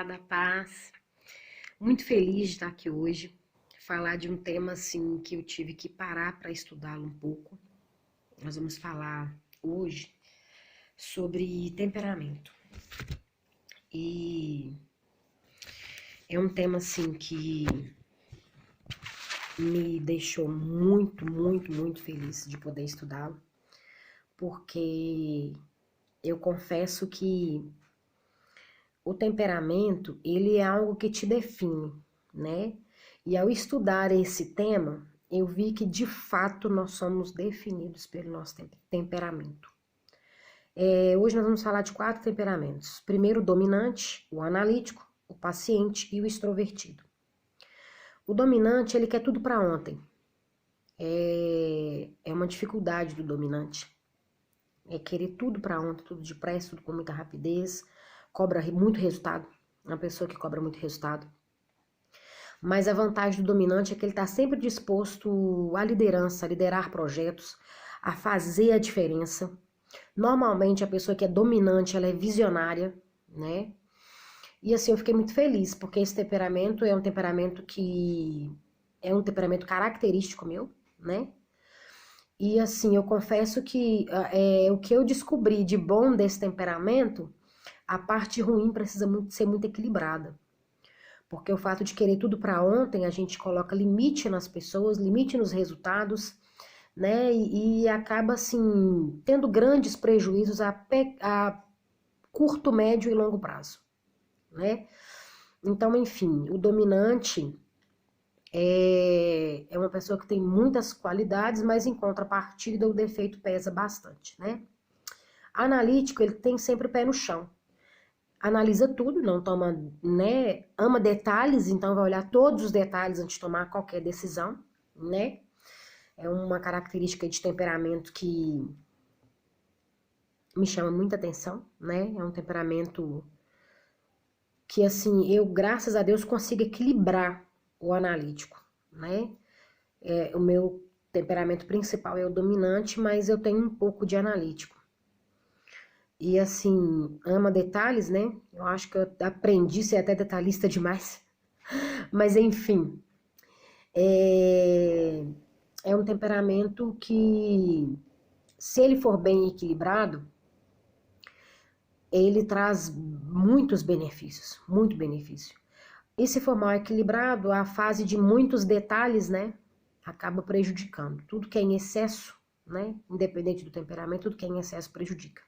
da paz. Muito feliz de estar aqui hoje, falar de um tema assim que eu tive que parar para estudá-lo um pouco. Nós vamos falar hoje sobre temperamento. E é um tema assim que me deixou muito feliz de poder estudá-lo, porque eu confesso que o temperamento, ele é algo que te define, né? E ao estudar esse tema, eu vi que de fato nós somos definidos pelo nosso temperamento. Hoje nós vamos falar de 4 temperamentos. Primeiro, o dominante, o analítico, o paciente e o extrovertido. O dominante, ele quer tudo para ontem. É uma dificuldade do dominante. É querer tudo para ontem, tudo depressa, tudo com muita rapidez. Cobra muito resultado. É uma pessoa que cobra muito resultado. Mas a vantagem do dominante é que ele está sempre disposto à liderança, a liderar projetos, a fazer a diferença. Normalmente a pessoa que é dominante, ela é visionária, né? E assim, eu fiquei muito feliz, porque esse temperamento é um temperamento característico meu, né? E assim, eu confesso que o que eu descobri de bom desse temperamento, a parte ruim precisa ser muito equilibrada. Porque o fato de querer tudo para ontem, a gente coloca limite nas pessoas, limite nos resultados, né? E acaba, assim, tendo grandes prejuízos a curto, médio e longo prazo, né? Então, enfim, o dominante é uma pessoa que tem muitas qualidades, mas em contrapartida o defeito pesa bastante, né? Analítico, ele tem sempre o pé no chão. Analisa tudo, não toma, né? Ama detalhes, então vai olhar todos os detalhes antes de tomar qualquer decisão, né? É uma característica de temperamento que me chama muita atenção, né? É um temperamento que, assim, eu, graças a Deus, consigo equilibrar o analítico, né? O meu temperamento principal é o dominante, mas eu tenho um pouco de analítico. E assim, ama detalhes, né? Eu acho que eu aprendi a ser até detalhista demais. Mas enfim, é um temperamento que, se ele for bem equilibrado, ele traz muitos benefícios, muito benefício. E se for mal equilibrado, a fase de muitos detalhes, né, acaba prejudicando. Tudo que é em excesso, né, independente do temperamento, tudo que é em excesso prejudica.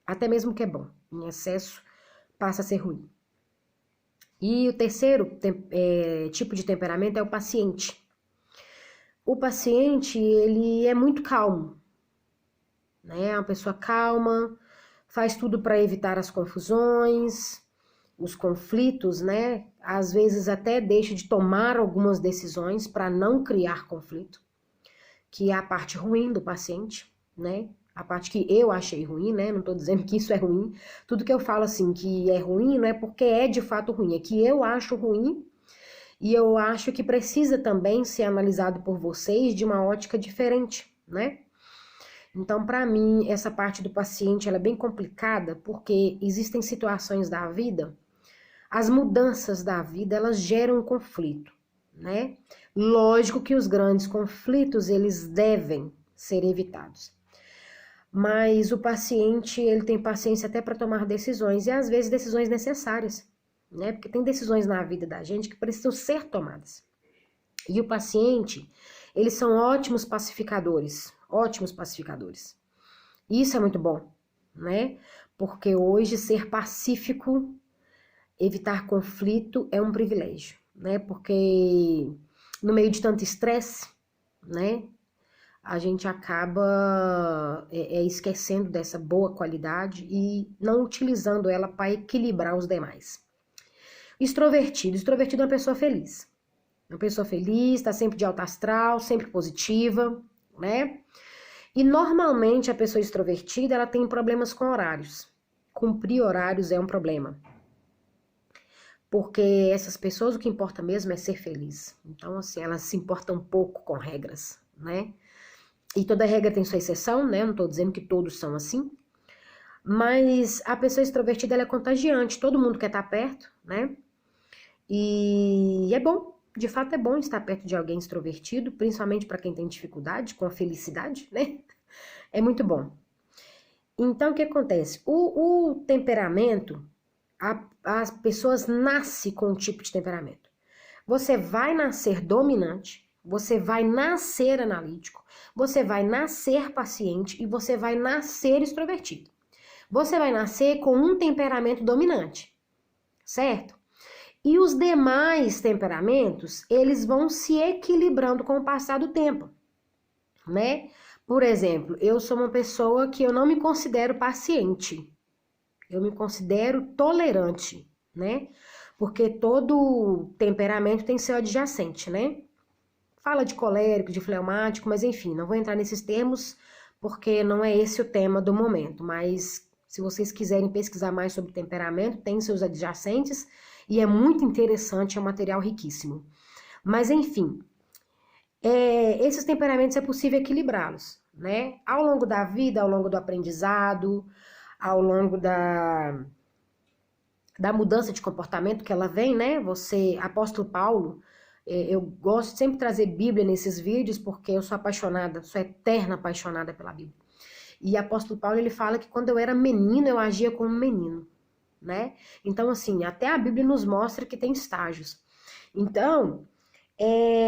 Até mesmo que é bom, em excesso passa a ser ruim. E o terceiro tipo de temperamento é o paciente. O paciente, ele é muito calmo, né? É uma pessoa calma, faz tudo para evitar as confusões, os conflitos, né? Às vezes até deixa de tomar algumas decisões para não criar conflito, que é a parte ruim do paciente, né? A parte que eu achei ruim, né? Não tô dizendo que isso é ruim. Tudo que eu falo assim que é ruim não é porque é de fato ruim, é que eu acho ruim e eu acho que precisa também ser analisado por vocês de uma ótica diferente, né? Então, para mim, essa parte do paciente ela é bem complicada porque existem situações da vida, as mudanças da vida, elas geram um conflito, né? Lógico que os grandes conflitos, eles devem ser evitados. Mas o paciente, ele tem paciência até para tomar decisões, e às vezes decisões necessárias, né? Porque tem decisões na vida da gente que precisam ser tomadas. E o paciente, eles são ótimos pacificadores, ótimos pacificadores. Isso é muito bom, né? Porque hoje ser pacífico, evitar conflito é um privilégio, né? Porque no meio de tanto estresse, né? A gente acaba esquecendo dessa boa qualidade e não utilizando ela para equilibrar os demais. Extrovertido. Extrovertido é uma pessoa feliz. Uma pessoa feliz, está sempre de alta astral, sempre positiva, né? E normalmente a pessoa extrovertida, ela tem problemas com horários. Cumprir horários é um problema. Porque essas pessoas, o que importa mesmo é ser feliz. Então, assim, elas se importam um pouco com regras, né? E toda regra tem sua exceção, né? Não tô dizendo que todos são assim. Mas a pessoa extrovertida, ela é contagiante, todo mundo quer estar perto, né? E é bom, de fato é bom estar perto de alguém extrovertido, principalmente para quem tem dificuldade com a felicidade, né? É muito bom. Então, o que acontece? O temperamento, as pessoas nascem com um tipo de temperamento. Você vai nascer dominante, você vai nascer analítico, você vai nascer paciente e você vai nascer extrovertido. Você vai nascer com um temperamento dominante, certo? E os demais temperamentos, eles vão se equilibrando com o passar do tempo, né? Por exemplo, eu sou uma pessoa que eu não me considero paciente, eu me considero tolerante, né? Porque todo temperamento tem seu adjacente, né? Fala de colérico, de fleumático, mas enfim, não vou entrar nesses termos porque não é esse o tema do momento, mas se vocês quiserem pesquisar mais sobre temperamento, tem seus adjacentes e é muito interessante, é um material riquíssimo. Mas enfim, esses temperamentos é possível equilibrá-los, né? Ao longo da vida, ao longo do aprendizado, ao longo da mudança de comportamento que ela vem, né? Apóstolo Paulo, eu gosto de sempre trazer Bíblia nesses vídeos porque eu sou apaixonada, sou eterna apaixonada pela Bíblia. E apóstolo Paulo, ele fala que quando eu era menino, eu agia como menino, né? Então, assim, até a Bíblia nos mostra que tem estágios. Então,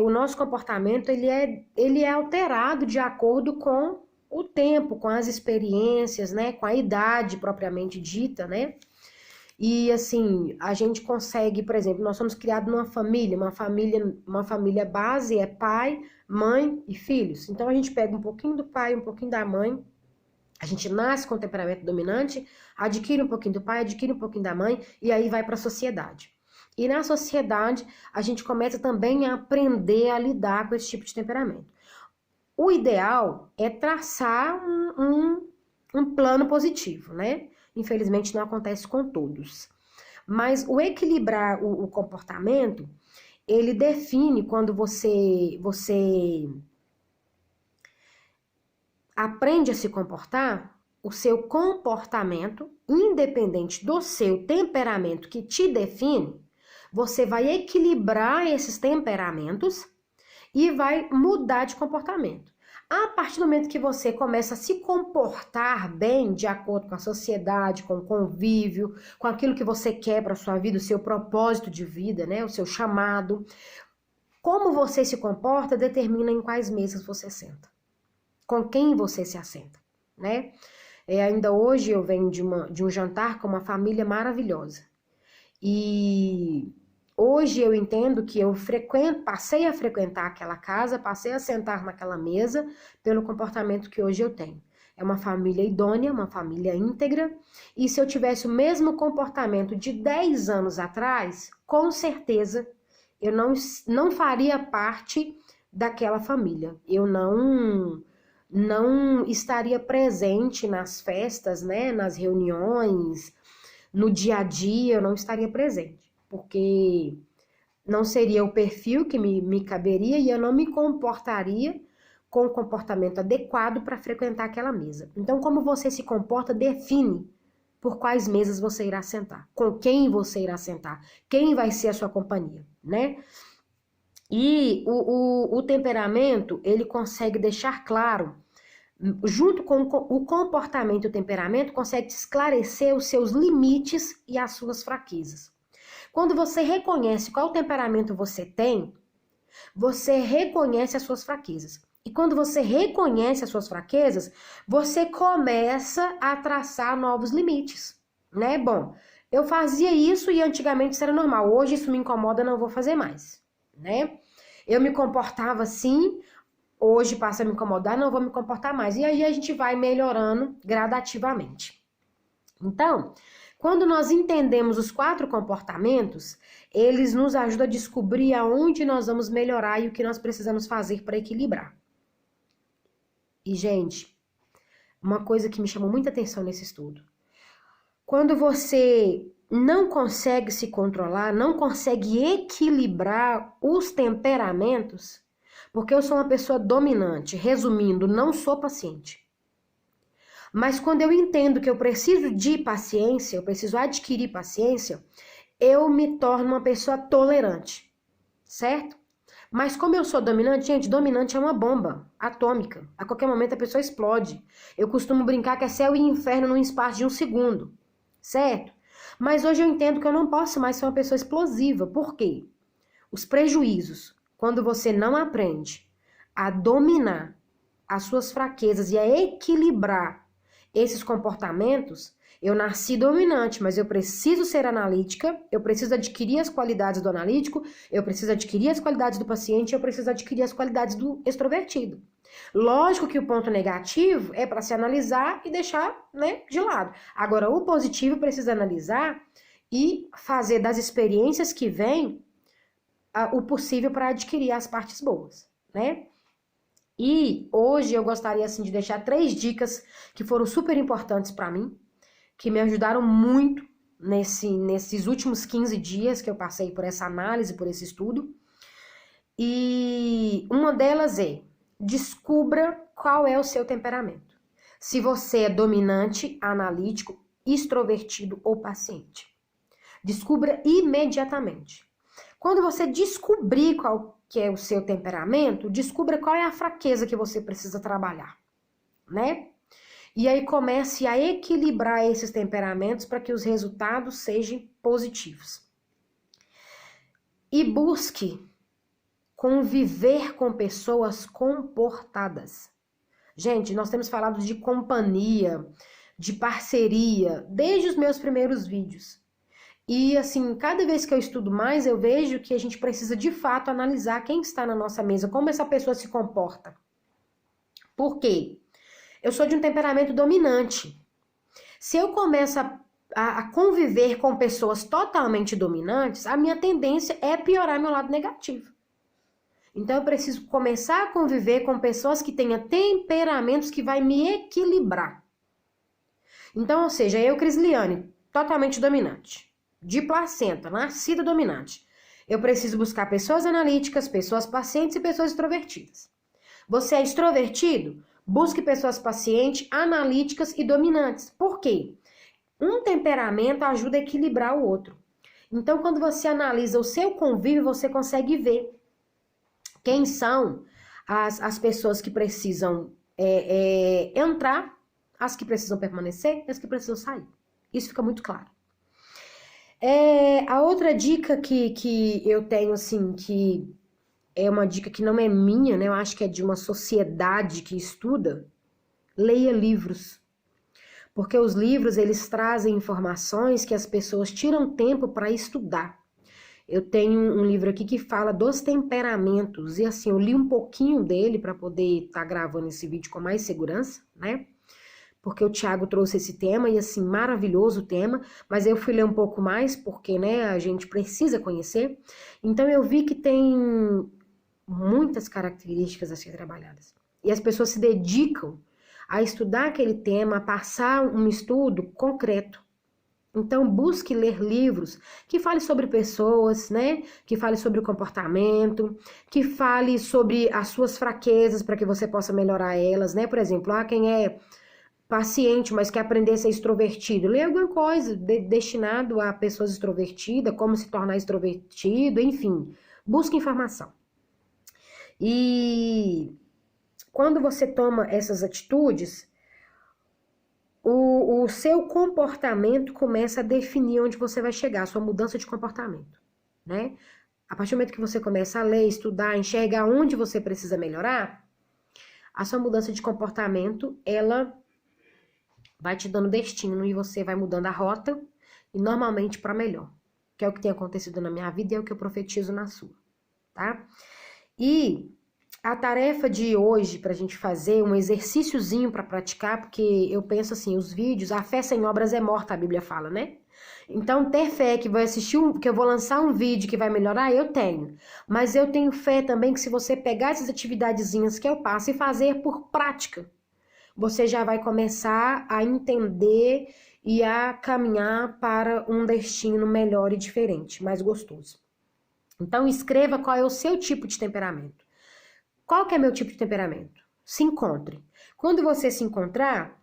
o nosso comportamento, ele é alterado de acordo com o tempo, com as experiências, né? Com a idade propriamente dita, né? E assim, a gente consegue, por exemplo, nós somos criados numa família, uma família base é pai, mãe e filhos. Então a gente pega um pouquinho do pai, um pouquinho da mãe, a gente nasce com temperamento dominante, adquire um pouquinho do pai, adquire um pouquinho da mãe e aí vai para a sociedade. E na sociedade, a gente começa também a aprender a lidar com esse tipo de temperamento. O ideal é traçar um plano positivo, né? Infelizmente não acontece com todos. Mas o equilibrar o comportamento, ele define quando você aprende a se comportar, o seu comportamento, independente do seu temperamento que te define, você vai equilibrar esses temperamentos e vai mudar de comportamento. A partir do momento que você começa a se comportar bem de acordo com a sociedade, com o convívio, com aquilo que você quer para a sua vida, o seu propósito de vida, né, o seu chamado, como você se comporta determina em quais mesas você senta, com quem você se assenta, né? Ainda hoje eu venho de um jantar com uma família maravilhosa e hoje eu entendo que eu passei a frequentar aquela casa, passei a sentar naquela mesa pelo comportamento que hoje eu tenho. É uma família idônea, uma família íntegra, e se eu tivesse o mesmo comportamento de 10 anos atrás, com certeza eu não faria parte daquela família. Eu não estaria presente nas festas, né, nas reuniões, no dia a dia, eu não estaria presente, porque não seria o perfil que me caberia e eu não me comportaria com o comportamento adequado para frequentar aquela mesa. Então, como você se comporta define por quais mesas você irá sentar, com quem você irá sentar, quem vai ser a sua companhia, né? E o temperamento, ele consegue deixar claro, junto com o comportamento e o temperamento, consegue esclarecer os seus limites e as suas fraquezas. Quando você reconhece qual temperamento você tem, você reconhece as suas fraquezas. E quando você reconhece as suas fraquezas, você começa a traçar novos limites, né? Bom, eu fazia isso e antigamente isso era normal. Hoje isso me incomoda, não vou fazer mais, né? Eu me comportava assim, hoje passa a me incomodar, não vou me comportar mais. E aí a gente vai melhorando gradativamente. Então, quando nós entendemos os 4 comportamentos, eles nos ajudam a descobrir aonde nós vamos melhorar e o que nós precisamos fazer para equilibrar. E, gente, uma coisa que me chamou muita atenção nesse estudo. Quando você não consegue se controlar, não consegue equilibrar os temperamentos, porque eu sou uma pessoa dominante, resumindo, não sou paciente. Mas quando eu entendo que eu preciso de paciência, eu preciso adquirir paciência, eu me torno uma pessoa tolerante, certo? Mas como eu sou dominante, gente, dominante é uma bomba atômica. A qualquer momento a pessoa explode. Eu costumo brincar que é céu e inferno num espaço de um segundo, certo? Mas hoje eu entendo que eu não posso mais ser uma pessoa explosiva. Por quê? Os prejuízos, quando você não aprende a dominar as suas fraquezas e a equilibrar esses comportamentos, eu nasci dominante, mas eu preciso ser analítica, eu preciso adquirir as qualidades do analítico, eu preciso adquirir as qualidades do paciente, eu preciso adquirir as qualidades do extrovertido. Lógico que o ponto negativo é para se analisar e deixar, né, de lado. Agora, o positivo precisa analisar e fazer das experiências que vêm o possível para adquirir as partes boas, né? E hoje eu gostaria assim de deixar 3 dicas que foram super importantes para mim, que me ajudaram muito nesses últimos 15 dias que eu passei por essa análise, por esse estudo. E uma delas é: descubra qual é o seu temperamento. Se você é dominante, analítico, extrovertido ou paciente. Descubra imediatamente. Quando você descobrir qual que é o seu temperamento, descubra qual é a fraqueza que você precisa trabalhar, né? E aí comece a equilibrar esses temperamentos para que os resultados sejam positivos. E busque conviver com pessoas comportadas. Gente, nós temos falado de companhia, de parceria, desde os meus primeiros vídeos. E assim, cada vez que eu estudo mais, eu vejo que a gente precisa de fato analisar quem está na nossa mesa, como essa pessoa se comporta. Por quê? Eu sou de um temperamento dominante. Se eu começo a conviver com pessoas totalmente dominantes, a minha tendência é piorar meu lado negativo. Então eu preciso começar a conviver com pessoas que tenham temperamentos que vai me equilibrar. Então, ou seja, eu, Crisliane, totalmente dominante. De placenta, nascida dominante. Eu preciso buscar pessoas analíticas, pessoas pacientes e pessoas extrovertidas. Você é extrovertido? Busque pessoas pacientes, analíticas e dominantes. Por quê? Um temperamento ajuda a equilibrar o outro. Então, quando você analisa o seu convívio, você consegue ver quem são as pessoas que precisam entrar, as que precisam permanecer e as que precisam sair. Isso fica muito claro. A outra dica que eu tenho, assim, que é uma dica que não é minha, né? Eu acho que é de uma sociedade que estuda. Leia livros. Porque os livros, eles trazem informações que as pessoas tiram tempo para estudar. Eu tenho um livro aqui que fala dos temperamentos. E assim, eu li um pouquinho dele para poder estar gravando esse vídeo com mais segurança, né? Porque o Thiago trouxe esse tema e assim, maravilhoso o tema, mas eu fui ler um pouco mais porque, né, a gente precisa conhecer. Então eu vi que tem muitas características a ser trabalhadas. E as pessoas se dedicam a estudar aquele tema, a passar um estudo concreto. Então busque ler livros que falem sobre pessoas, né? Que falem sobre o comportamento, que fale sobre as suas fraquezas para que você possa melhorar elas, né? Por exemplo, quem é paciente, mas quer aprender a ser extrovertido, lê alguma coisa destinado a pessoas extrovertidas, como se tornar extrovertido, enfim, busque informação. E quando você toma essas atitudes, o seu comportamento começa a definir onde você vai chegar, a sua mudança de comportamento, né? A partir do momento que você começa a ler, estudar, enxergar onde você precisa melhorar, a sua mudança de comportamento, ela vai te dando destino e você vai mudando a rota e normalmente para melhor, que é o que tem acontecido na minha vida e é o que eu profetizo na sua, tá? E a tarefa de hoje pra gente fazer um exercíciozinho para praticar, porque eu penso assim, os vídeos, a fé sem obras é morta, a Bíblia fala, né? Então, ter fé que vai assistir que eu vou lançar um vídeo que vai melhorar, eu tenho. Mas eu tenho fé também que se você pegar essas atividadezinhas que eu passo e fazer por prática, você já vai começar a entender e a caminhar para um destino melhor e diferente, mais gostoso. Então, escreva qual é o seu tipo de temperamento. Qual que é meu tipo de temperamento? Se encontre. Quando você se encontrar,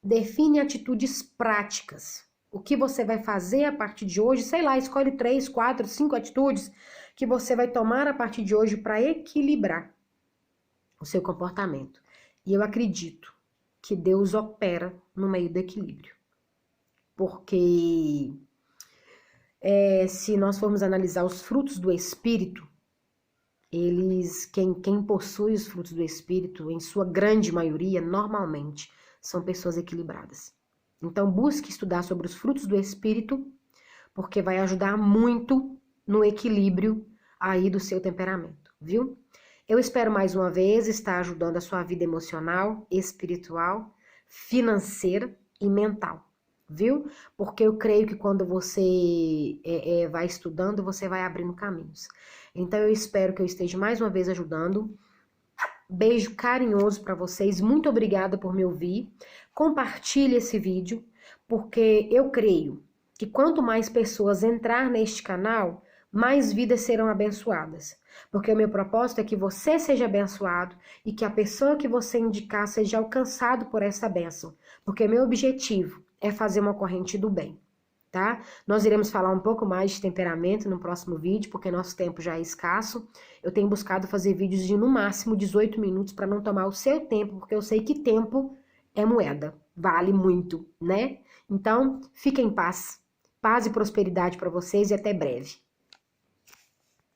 Define atitudes práticas. O que você vai fazer a partir de hoje, sei lá, escolhe 3, 4, 5 atitudes que você vai tomar a partir de hoje para equilibrar o seu comportamento. E eu acredito que Deus opera no meio do equilíbrio. Porque se nós formos analisar os frutos do Espírito, quem possui os frutos do Espírito, em sua grande maioria, normalmente, são pessoas equilibradas. Então, busque estudar sobre os frutos do Espírito, porque vai ajudar muito no equilíbrio aí do seu temperamento, viu? Eu espero mais uma vez estar ajudando a sua vida emocional, espiritual, financeira e mental, viu? Porque eu creio que quando você vai estudando, você vai abrindo caminhos. Então, eu espero que eu esteja mais uma vez ajudando. Beijo carinhoso para vocês. Muito obrigada por me ouvir. Compartilhe esse vídeo, porque eu creio que quanto mais pessoas entrar neste canal, mais vidas serão abençoadas. Porque o meu propósito é que você seja abençoado e que a pessoa que você indicar seja alcançado por essa bênção. Porque meu objetivo é fazer uma corrente do bem, tá? Nós iremos falar um pouco mais de temperamento no próximo vídeo, porque nosso tempo já é escasso. Eu tenho buscado fazer vídeos de no máximo 18 minutos para não tomar o seu tempo, porque eu sei que tempo é moeda, vale muito, né? Então, fiquem em paz. Paz e prosperidade para vocês e até breve.